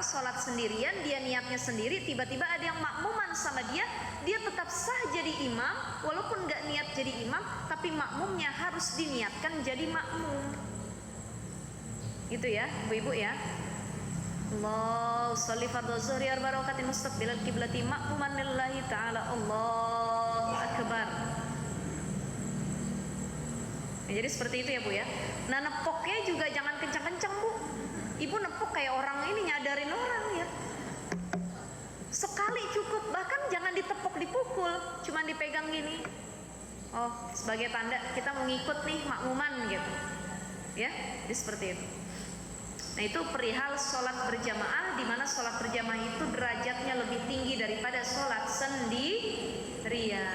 sholat sendirian, dia niatnya sendiri, tiba-tiba ada yang makmuman sama dia, dia tetap sah jadi imam, walaupun nggak niat jadi imam, tapi makmumnya harus diniatkan jadi makmum. Gitu ya, ibu-ibu ya. Allah sholli fardhu zuhri arba rakaatin mustaqbilal qiblati makmuman lillahi ta'ala. Allahu akbar. Jadi seperti itu ya Bu ya. Nah, nepoknya juga jangan kencang-kencang Bu. Ibu nepok kayak orang ini nyadarin orang ya. Sekali cukup, bahkan jangan ditepok dipukul, cuman dipegang gini. Oh, sebagai tanda kita mau ngikut nih makmuman gitu. Ya, jadi seperti itu. Nah, itu perihal sholat berjamaah, di mana sholat berjamaah itu derajatnya lebih tinggi daripada sholat sendirian.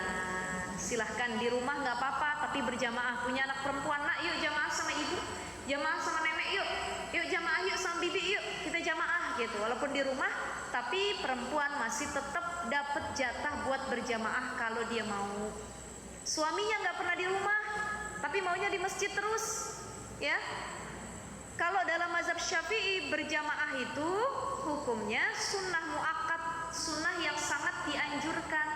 Silahkan di rumah nggak apa-apa, tapi berjamaah. Punya anak perempuan, nak yuk jamaah sama ibu, jamaah sama nenek yuk, yuk jamaah yuk sama bibi yuk, kita jamaah gitu. Walaupun di rumah, tapi perempuan masih tetap dapat jatah buat berjamaah kalau dia mau. Suaminya nggak pernah di rumah, tapi maunya di masjid terus, ya. Kalau dalam mazhab Syafi'i berjamaah itu hukumnya sunnah muakkad, sunnah yang sangat dianjurkan.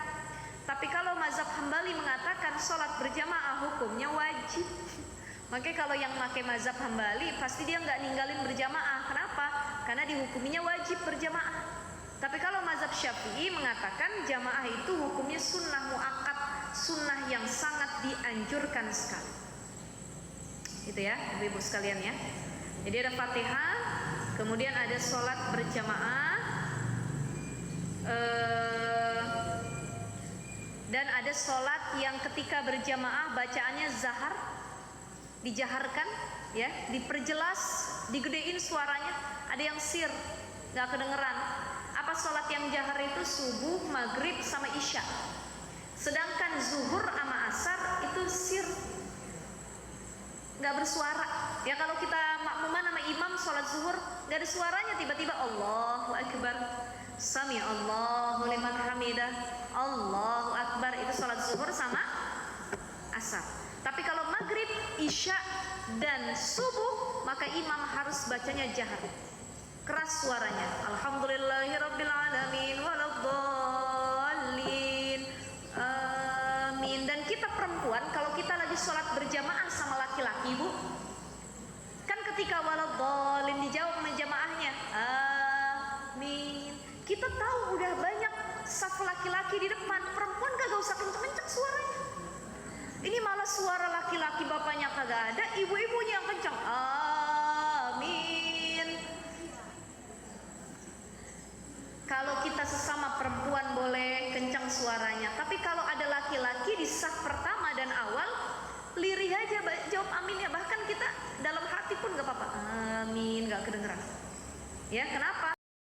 Tapi kalau mazhab Hambali mengatakan sholat berjamaah hukumnya wajib. Makanya kalau yang pakai mazhab Hambali pasti dia nggak ninggalin berjamaah. Kenapa? Karena dihukuminya wajib berjamaah. Tapi kalau mazhab Syafi'i mengatakan jamaah itu hukumnya sunnah muakkad, sunnah yang sangat dianjurkan sekali. Itu ya, ibu-ibu sekalian ya. Jadi ada Fatihah, kemudian ada sholat berjamaah, dan ada sholat yang ketika berjamaah bacaannya zahar, dijaharkan, ya, diperjelas, digedein suaranya. Ada yang sir, nggak kedengeran. Apa sholat yang jahar itu? Subuh, maghrib, sama isya. Sedangkan zuhur sama asar itu sir, nggak bersuara. Ya kalau kita makmuman sama imam sholat zuhur nggak ada suaranya, tiba-tiba Allahu akbar, sami Allahu liman hamidah, Allahu akbar, itu sholat zuhur sama asar. Tapi kalau maghrib, isya, dan subuh maka imam harus bacanya jahar, keras suaranya. Alhamdulillahirabbil alamin waladdallin, amin. Dan kita perempuan kalau kita lagi sholat berjamaah sama laki-laki Bu, kan ketika waladdallin dijawab sama jamaahnya amin, kita tahu udah banyak saf laki-laki di depan, perempuan kagak usah kenceng-kenceng suaranya. Ini malah suara laki-laki bapaknya kagak ada, ibu-ibunya yang kenceng amin. Kalau kita sesama perempuan boleh kencang suaranya, tapi kalau ada laki-laki di saf pertama dan awal, lirih aja jawab amin ya. Bahkan kita dalam hati pun gak apa-apa, amin, gak kedengeran. Ya, kenapa?